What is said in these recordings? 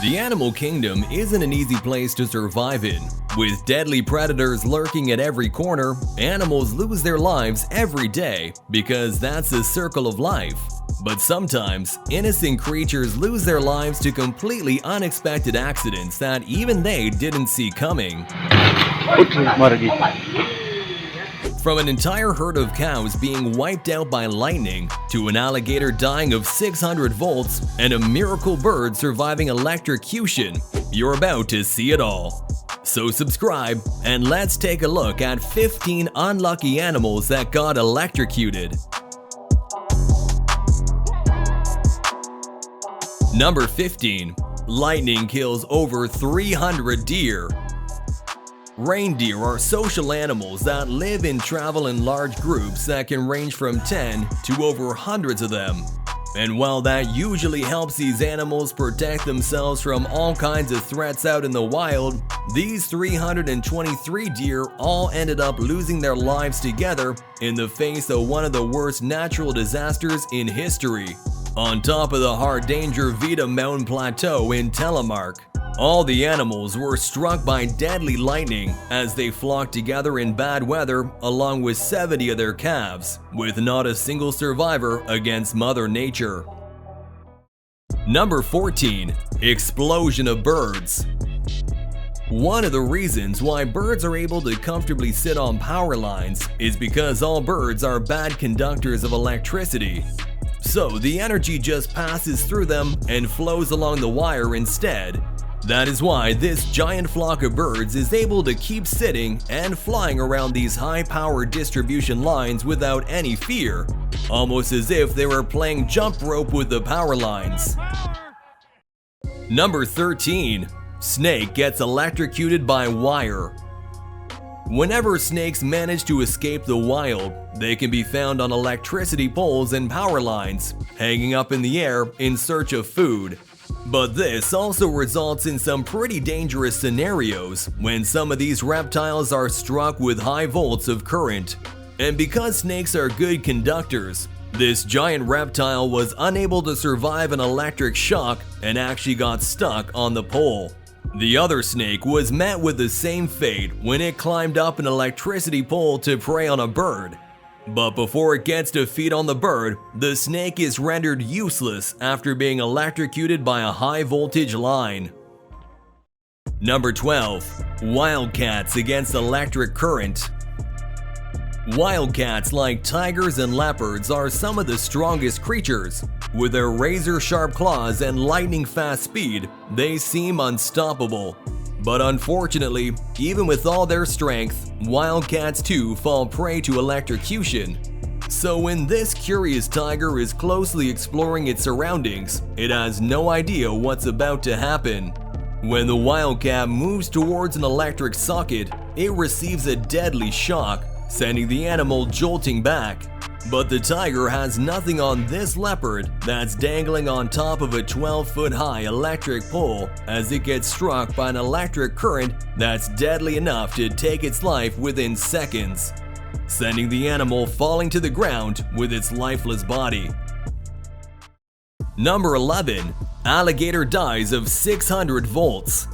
The animal kingdom isn't an easy place to survive in. With deadly predators lurking at every corner, animals lose their lives every day because that's the circle of life. But sometimes, innocent creatures lose their lives to completely unexpected accidents that even they didn't see coming. From an entire herd of cows being wiped out by lightning, to an alligator dying of 600 volts, and a miracle bird surviving electrocution, you're about to see it all. So subscribe, and let's take a look at 15 unlucky animals that got electrocuted. Number 15. Lightning kills over 300 deer. Reindeer are social animals that live and travel in large groups that can range from 10 to over hundreds of them. And while that usually helps these animals protect themselves from all kinds of threats out in the wild, these 323 deer all ended up losing their lives together in the face of one of the worst natural disasters in history. On top of the Hardanger Vita Mountain Plateau in Telemark, all the animals were struck by deadly lightning as they flocked together in bad weather along with 70 of their calves, with not a single survivor against Mother Nature. Number 14. Explosion of birds. One of the reasons why birds are able to comfortably sit on power lines is because all birds are bad conductors of electricity. So the energy just passes through them and flows along the wire instead. That is why this giant flock of birds is able to keep sitting and flying around these high-power distribution lines without any fear, almost as if they were playing jump rope with the power lines. Number 13. Snake gets electrocuted by wire. Whenever snakes manage to escape the wild, they can be found on electricity poles and power lines, hanging up in the air in search of food. But this also results in some pretty dangerous scenarios when some of these reptiles are struck with high volts of current. And because snakes are good conductors, this giant reptile was unable to survive an electric shock and actually got stuck on the pole. The other snake was met with the same fate when it climbed up an electricity pole to prey on a bird. But before it gets to feed on the bird, the snake is rendered useless after being electrocuted by a high voltage line. Number 12. Wildcats against electric current. Wildcats, like tigers and leopards, are some of the strongest creatures. With their razor-sharp claws and lightning-fast speed, they seem unstoppable. But unfortunately, even with all their strength, wildcats too fall prey to electrocution. So when this curious tiger is closely exploring its surroundings, it has no idea what's about to happen. When the wildcat moves towards an electric socket, it receives a deadly shock, sending the animal jolting back. But the tiger has nothing on this leopard that's dangling on top of a 12-foot high electric pole as it gets struck by an electric current that's deadly enough to take its life within seconds, sending the animal falling to the ground with its lifeless body. Number 11. Alligator dies of 600 volts.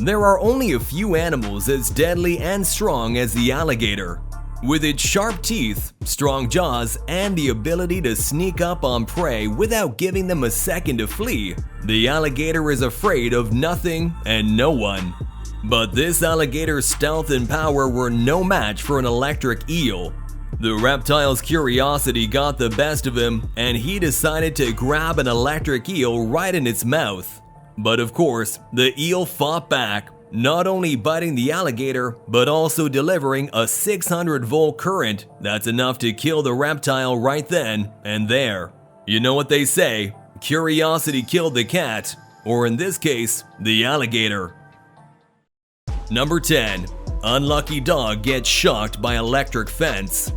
There are only a few animals as deadly and strong as the alligator. With its sharp teeth, strong jaws, and the ability to sneak up on prey without giving them a second to flee, the alligator is afraid of nothing and no one. But this alligator's stealth and power were no match for an electric eel. The reptile's curiosity got the best of him, and he decided to grab an electric eel right in its mouth. But of course, the eel fought back, not only biting the alligator, but also delivering a 600-volt current that's enough to kill the reptile right then and there. You know what they say, curiosity killed the cat, or in this case, the alligator. Number 10. Unlucky dog gets shocked by electric fence.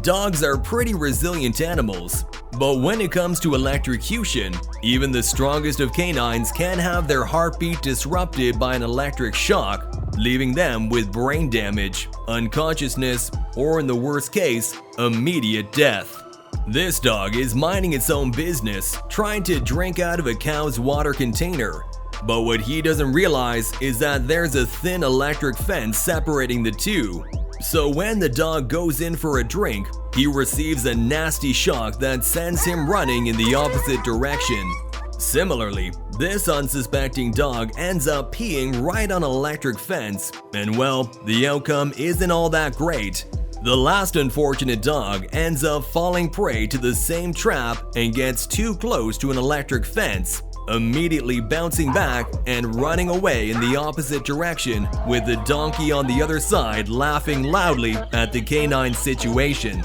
Dogs are pretty resilient animals, but when it comes to electrocution, even the strongest of canines can have their heartbeat disrupted by an electric shock, leaving them with brain damage, unconsciousness, or in the worst case, immediate death. This dog is minding its own business, trying to drink out of a cow's water container. But what he doesn't realize is that there's a thin electric fence separating the two. So when the dog goes in for a drink, he receives a nasty shock that sends him running in the opposite direction. Similarly, this unsuspecting dog ends up peeing right on an electric fence, and well, the outcome isn't all that great. The last unfortunate dog ends up falling prey to the same trap and gets too close to an electric fence, immediately bouncing back and running away in the opposite direction, with the donkey on the other side laughing loudly at the canine situation.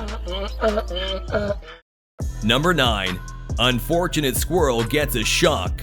Number 9. Unfortunate squirrel gets a shock.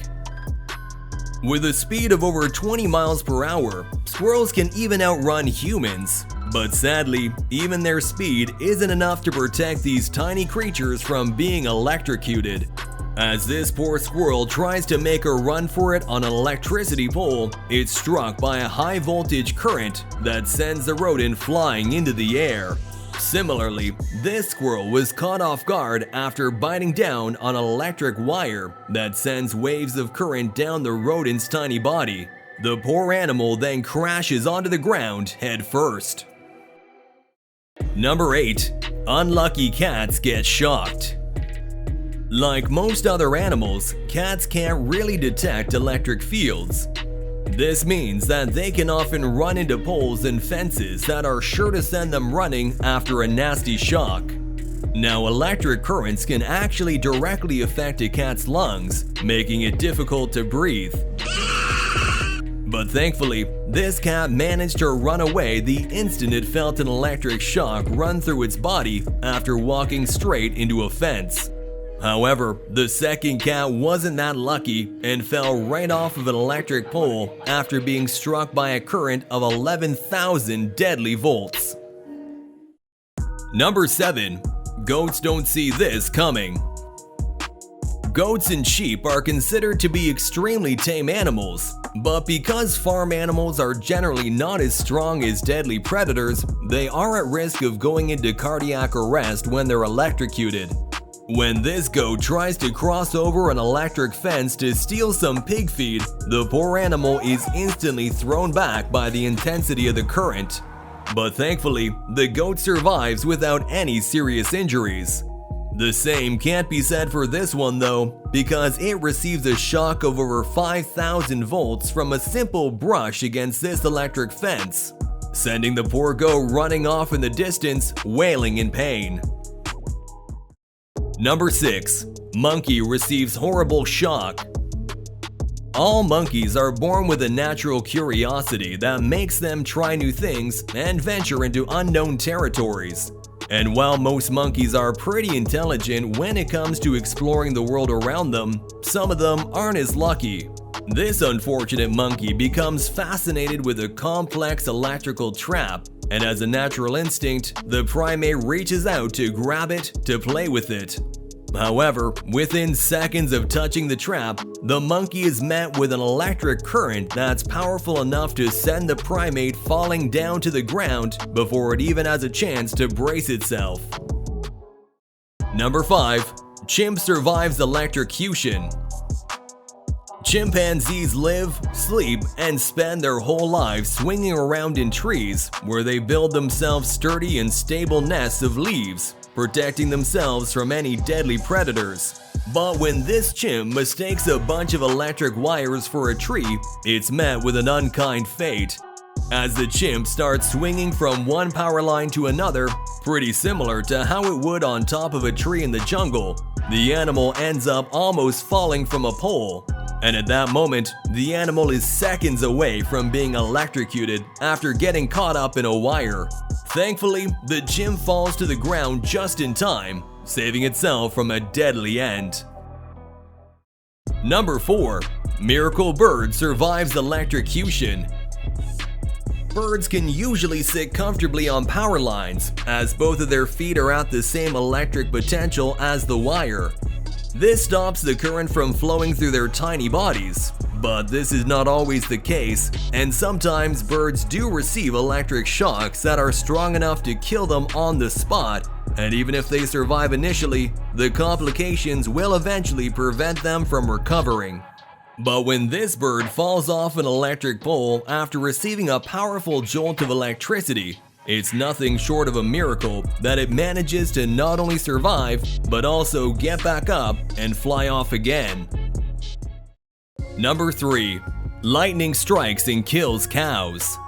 With a speed of over 20 miles per hour, squirrels can even outrun humans. But sadly, even their speed isn't enough to protect these tiny creatures from being electrocuted. As this poor squirrel tries to make a run for it on an electricity pole, it's struck by a high voltage current that sends the rodent flying into the air. Similarly, this squirrel was caught off guard after biting down on an electric wire that sends waves of current down the rodent's tiny body. The poor animal then crashes onto the ground head first. Number 8. Unlucky cats get shocked. Like most other animals, cats can't really detect electric fields. This means that they can often run into poles and fences that are sure to send them running after a nasty shock. Now, electric currents can actually directly affect a cat's lungs, making it difficult to breathe. But thankfully, this cat managed to run away the instant it felt an electric shock run through its body after walking straight into a fence. However, the second cat wasn't that lucky and fell right off of an electric pole after being struck by a current of 11,000 deadly volts. Number 7. Goats don't see this coming. Goats and sheep are considered to be extremely tame animals, but because farm animals are generally not as strong as deadly predators, they are at risk of going into cardiac arrest when they're electrocuted. When this goat tries to cross over an electric fence to steal some pig feed, the poor animal is instantly thrown back by the intensity of the current. But thankfully, the goat survives without any serious injuries. The same can't be said for this one though, because it receives a shock of over 5,000 volts from a simple brush against this electric fence, sending the poor goat running off in the distance, wailing in pain. Number 6. Monkey receives horrible shock. All monkeys are born with a natural curiosity that makes them try new things and venture into unknown territories. And while most monkeys are pretty intelligent when it comes to exploring the world around them, some of them aren't as lucky. This unfortunate monkey becomes fascinated with a complex electrical trap, and as a natural instinct, the primate reaches out to grab it to play with it. However, within seconds of touching the trap, the monkey is met with an electric current that's powerful enough to send the primate falling down to the ground before it even has a chance to brace itself. Number 5. Chimp survives electrocution. Chimpanzees live, sleep, and spend their whole lives swinging around in trees where they build themselves sturdy and stable nests of leaves, protecting themselves from any deadly predators. But when this chimp mistakes a bunch of electric wires for a tree, it's met with an unkind fate. As the chimp starts swinging from one power line to another, pretty similar to how it would on top of a tree in the jungle, the animal ends up almost falling from a pole. And at that moment, the animal is seconds away from being electrocuted after getting caught up in a wire. Thankfully, the chimp falls to the ground just in time, saving itself from a deadly end. Number 4. Miracle bird survives electrocution. Birds can usually sit comfortably on power lines, as both of their feet are at the same electric potential as the wire. This stops the current from flowing through their tiny bodies, but this is not always the case, and sometimes birds do receive electric shocks that are strong enough to kill them on the spot, and even if they survive initially, the complications will eventually prevent them from recovering. But when this bird falls off an electric pole after receiving a powerful jolt of electricity, it's nothing short of a miracle that it manages to not only survive, but also get back up and fly off again. Number 3. Lightning strikes and kills cows.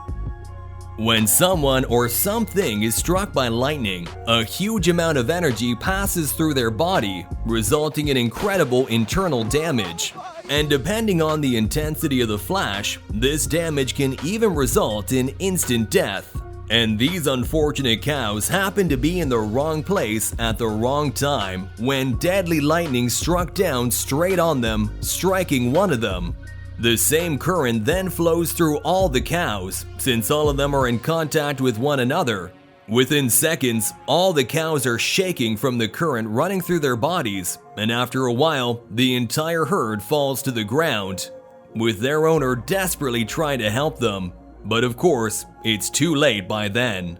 When someone or something is struck by lightning, a huge amount of energy passes through their body, resulting in incredible internal damage. And depending on the intensity of the flash, this damage can even result in instant death. And these unfortunate cows happened to be in the wrong place at the wrong time when deadly lightning struck down straight on them, striking one of them. The same current then flows through all the cows, since all of them are in contact with one another. Within seconds, all the cows are shaking from the current running through their bodies, and after a while, the entire herd falls to the ground, with their owner desperately trying to help them. But of course, it's too late by then.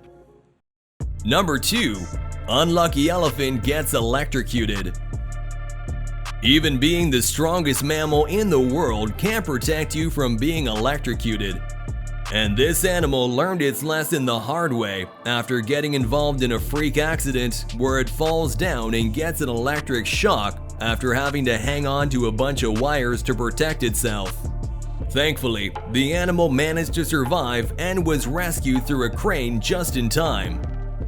Number 2. Unlucky elephant gets electrocuted. Even being the strongest mammal in the world can't protect you from being electrocuted. And this animal learned its lesson the hard way after getting involved in a freak accident where it falls down and gets an electric shock after having to hang on to a bunch of wires to protect itself. Thankfully, the animal managed to survive and was rescued through a crane just in time.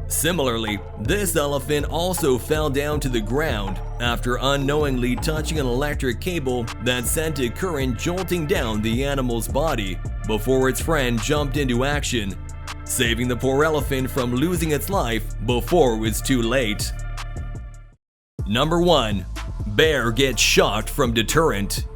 Similarly, this elephant also fell down to the ground after unknowingly touching an electric cable that sent a current jolting down the animal's body before its friend jumped into action, saving the poor elephant from losing its life before it was too late. Number 1. Bear gets shocked from deterrent.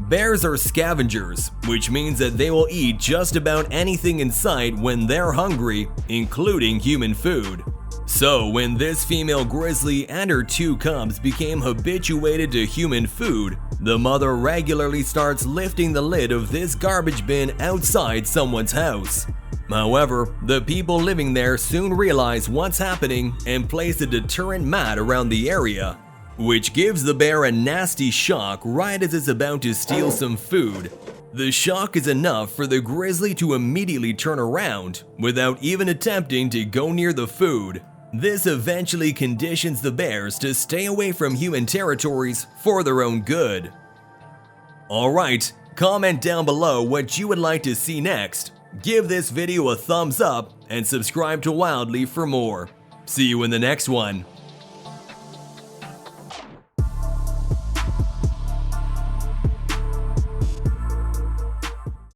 Bears are scavengers, which means that they will eat just about anything in sight when they're hungry, including human food. So when this female grizzly and her 2 cubs became habituated to human food, the mother regularly starts lifting the lid of this garbage bin outside someone's house. However, the people living there soon realize what's happening and place a deterrent mat around the area, which gives the bear a nasty shock right as it's about to steal some food. The shock is enough for the grizzly to immediately turn around without even attempting to go near the food. This eventually conditions the bears to stay away from human territories for their own good. Alright, comment down below what you would like to see next. Give this video a thumbs up and subscribe to Wildly for more. See you in the next one.